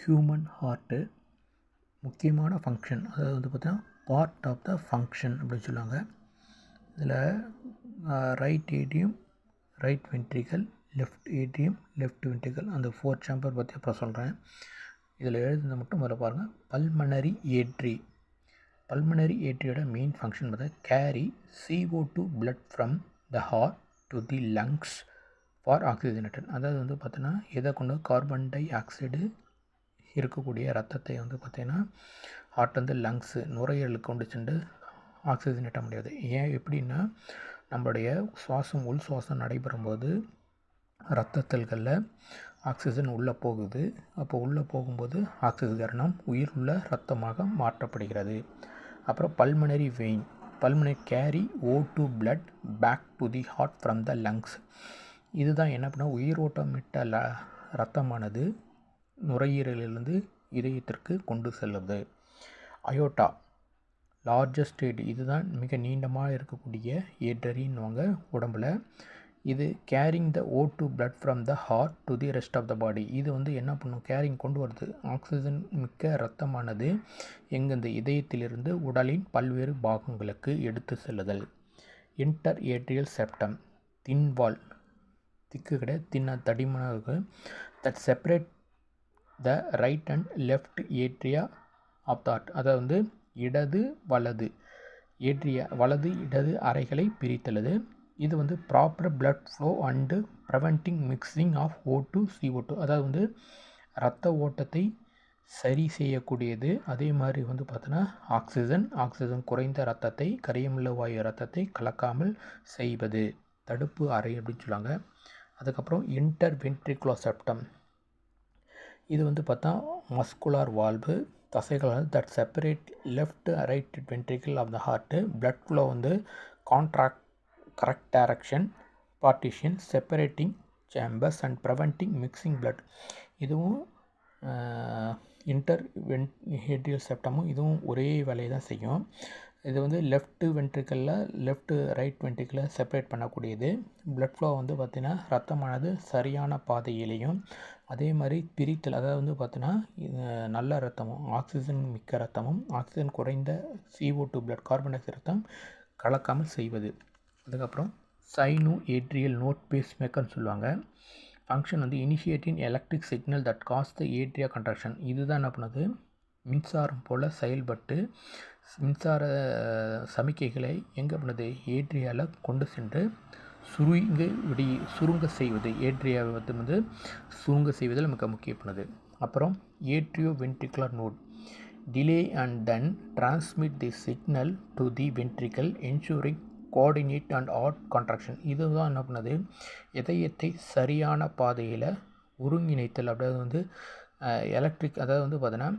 Human heart முக்கியமான function, அதாவது வந்து பார்த்தீங்கன்னா பார்ட் ஆஃப் த ஃபங்க்ஷன் அப்படின்னு சொல்லுவாங்க. இதில் right atrium, right ventricle, left atrium, left ventricle, அந்த 4 சேம்பர் பற்றி அப்புறம் சொல்கிறேன். இதில் எழுதுனதை மட்டும் முதல்ல பாருங்கள். Pulmonary artery. பல்மனரி ஏட்ரியோட மெயின் ஃபங்க்ஷன் பார்த்தா carry CO2 blood from the heart to the lungs for oxygenated. அதாவது வந்து பார்த்தீங்கன்னா எதை கொண்டு கார்பன் டை ஆக்சைடு இருக்கக்கூடிய ரத்தத்தை வந்து பார்த்திங்கன்னா ஹார்ட் வந்து லங்ஸு நுரையீரலுக்கு கொண்டு சென்று ஆக்சிஜனேட்ட முடியாது. ஏன் எப்படின்னா நம்மளுடைய சுவாசம் உள் சுவாசம் நடைபெறும்போது இரத்த செல்களில் ஆக்சிஜன் உள்ளே போகுது. அப்போ உள்ளே போகும்போது ஆக்சிஜனம் உயிர் உள்ள இரத்தமாக மாற்றப்படுகிறது. அப்புறம் pulmonary vein. Pulmonary carry O2 blood back to the heart from the lungs. இதுதான் என்ன பண்ணால் உயிரோட்டமிட்ட இரத்தமானது நுரையீரலிலிருந்து இதயத்திற்கு கொண்டு செல்லுது. Aorta largest ஏட்ரி. இதுதான் மிக நீண்டமாக இருக்கக்கூடிய ஏட்ரின்னுவாங்க உடம்பில். இது carrying the O2 blood from the heart to the rest of the body. இது வந்து என்ன பண்ணும், கேரிங் கொண்டு வருது. ஆக்சிஜன் மிக்க இரத்தமானது எங்கெந்த இதயத்திலிருந்து உடலின் பல்வேறு பாகங்களுக்கு எடுத்து செல்லுதல். Inter atrial septum. தின்வால், திக்கு கிடையாது, தின்ன தடிமனாக இருக்கு. That separate the right and left atria of the heart. அதை வந்து இடது வலது ஏட்ரியா, வலது இடது அறைகளை பிரித்துள்ளது. இது வந்து proper blood flow and preventing mixing of O2 CO2. அதாவது வந்து இரத்த ஓட்டத்தை சரி செய்யக்கூடியது. அதே மாதிரி வந்து பார்த்தோன்னா ஆக்சிஜன் குறைந்த இரத்தத்தை, கரியமில்ல வாயு இரத்தத்தை கலக்காமல் செய்வது தடுப்பு அறை அப்படின்னு சொல்லுவாங்க. அதுக்கப்புறம் இன்டர் வென்ட்ரிகுலர் செப்டம். இது வந்து பார்த்தா மஸ்குலார் வால்வு, தசைகள் that separate left right ventricle of the heart. Blood flow வந்து correct direction, partition, separating chambers and preventing mixing blood. இதுவும் இன்டர் ஏட்ரியல் செப்டமும் இதுவும் ஒரே வேலையை தான் செய்யும். இது வந்து லெஃப்ட் ரைட் வென்ட்ரிக்கிளில் செப்பரேட் பண்ணக்கூடியது. பிளட் ஃப்ளோ வந்து பார்த்திங்கன்னா ரத்தமானது சரியான பாதையிலையும், அதே மாதிரி பிரித்தல், அதாவது வந்து பார்த்திங்கன்னா நல்ல ரத்தமும் ஆக்சிஜன் மிக்க ரத்தமும் ஆக்சிஜன் குறைந்த CO2 blood carbon di oxide ரத்தம் கலக்காமல் செய்வது. அதுக்கப்புறம் சைனோ ஏட்ரியல் நோட் பேஸ் மேக்கர்னு சொல்லுவாங்க. ஃபங்க்ஷன் வந்து initiating electric signal that cause the atria contraction. இதுதான் என்ன பண்ணுது, மின்சாரம் போல் செயல்பட்டு மின்சார சமிக்கைகளை எங்கே பண்ணுது, ஏட்ரியாவில் கொண்டு சென்று சுருங்க செய்வது. ஏட்ரியாவை வந்து சுருங்க செய்வதில் மிக முக்கியமானது. அப்புறம் atrioventricular node delay and then transmit the signal to the ventricle ensuring coordinate and add contraction. இதுதான் என்ன பண்ணுது, இதயத்தை சரியான பாதையில் ஒருங்கிணைத்தல். அப்படியே வந்து எலக்ட்ரிக், அதாவது வந்து பார்த்தீங்கன்னா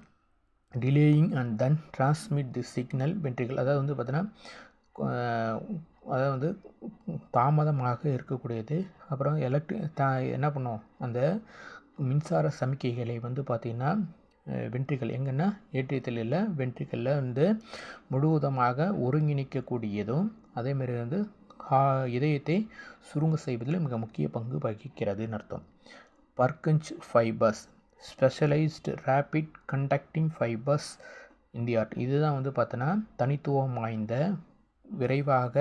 delaying and then transmit the signal ventricle. அதாவது வந்து பார்த்தீங்கன்னா அதாவது வந்து தாமதமாக இருக்கக்கூடியது. அப்புறம் என்ன பண்ணும், அந்த மின்சார சமிக்கைகளை வந்து பார்த்திங்கன்னா வென்ட்ரிக்கல் எங்கன்னா ஏட்ரியத்தில் இல்லை, வென்ட்ரிக்கலில் வந்து முழுவதுமாக ஒருங்கிணைக்கக்கூடியதும், அதேமாதிரி வந்து இதயத்தை சுருங்க செய்வதில் மிக முக்கிய பங்கு வகிக்கிறதுன்னு அர்த்தம். Purkinje fibres specialised rapid conducting fibres in the heart. இதுதான் வந்து பார்த்தோன்னா தனித்துவம் வாய்ந்த விரைவாக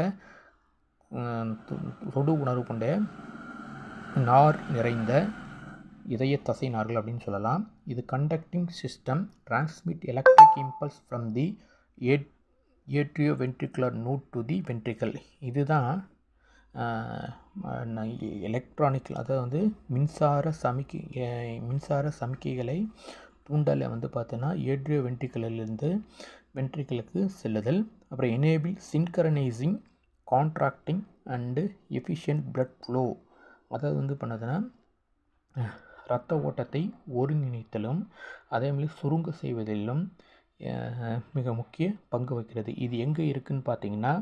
தொடு உணர்வு கொண்ட நார் நிறைந்த இதய தசை நார்கள் அப்படின்னு சொல்லலாம். இது conducting system transmit electric impulse from the atrioventricular node to the ventricle. இதுதான் எலக்ட்ரானிக், அதாவது வந்து மின்சார சமிக்கைகளை தூண்டலை வந்து பார்த்தோன்னா ஏட்ரியோ வென்ட்ரிக்கலிலிருந்து வென்ட்ரிக்கலுக்கு செல்லுதல். அப்புறம் enable synchronising contracting and efficient blood flow. அதாவது வந்து பண்ணதுன்னா இரத்த ஓட்டத்தை ஒருங்கிணைத்தலும் அதேமாதிரி சுருங்க செய்வதிலும் மிக முக்கிய பங்கு வகிக்கிறது. இது எங்கே இருக்குதுன்னு பார்த்தீங்கன்னா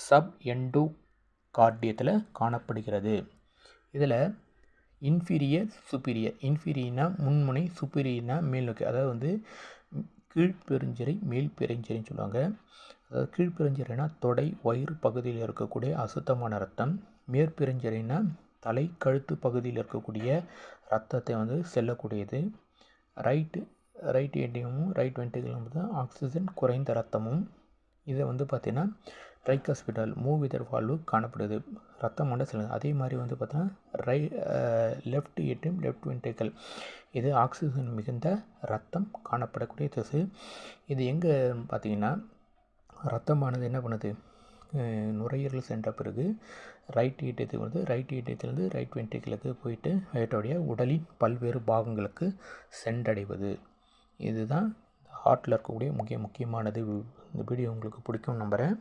சப் எண்டோ கார்டியத்தில் காணப்படுகிறது. இதில் இன்ஃபீரியர் சுப்பீரியர், இன்ஃபீரியர்னா முன்முனை, சுப்பீரியர்னா மேல் நோக்கி, அதாவது வந்து கீழ்பெருஞ்சிறை மேல் பெருஞ்சிறைன்னு சொல்லுவாங்க. அதாவது கீழ்பெருஞ்சிறைனா தொடை வயிறு பகுதியில் இருக்கக்கூடிய அசுத்தமான ரத்தம், மேற்பெருஞ்சிறைனா தலை கழுத்து பகுதியில் இருக்கக்கூடிய இரத்தத்தை வந்து செல்லக்கூடியது. ரைட் ஏடிஎம்மும் ரைட் வென்ட்ரிகலும் தான் ஆக்சிஜன் குறைந்த ரத்தமும். இதை வந்து பார்த்திங்கன்னா ட்ரைகாஸ்பிடல் மூவிதர் வால்வு காணப்படுது, ரத்தம் கொண்ட செல்லுங்கள். அதே மாதிரி வந்து பார்த்தீங்கன்னா லெஃப்ட் ஏடிஎம் லெஃப்ட் வென்ட்ரிகல், இது ஆக்சிஜன் மிகுந்த ரத்தம் காணப்படக்கூடிய திசு. இது எங்கே பார்த்தீங்கன்னா ரத்தமானது என்ன பண்ணுது, நுரையீரல் சென்ற பிறகு ரைட் ஏடியத்துக்கு வந்து ரைட் ஏடியத்திலேருந்து ரைட் வென்ட்ரிகலுக்கு போயிட்டு வயிற்றுடைய உடலின் பல்வேறு பாகங்களுக்கு சென்றடைவது. இதுதான் ஹார்ட்டில் இருக்கக்கூடிய முக்கியமானது. இந்த வீடியோ உங்களுக்கு பிடிக்கும் நம்புகிறேன்.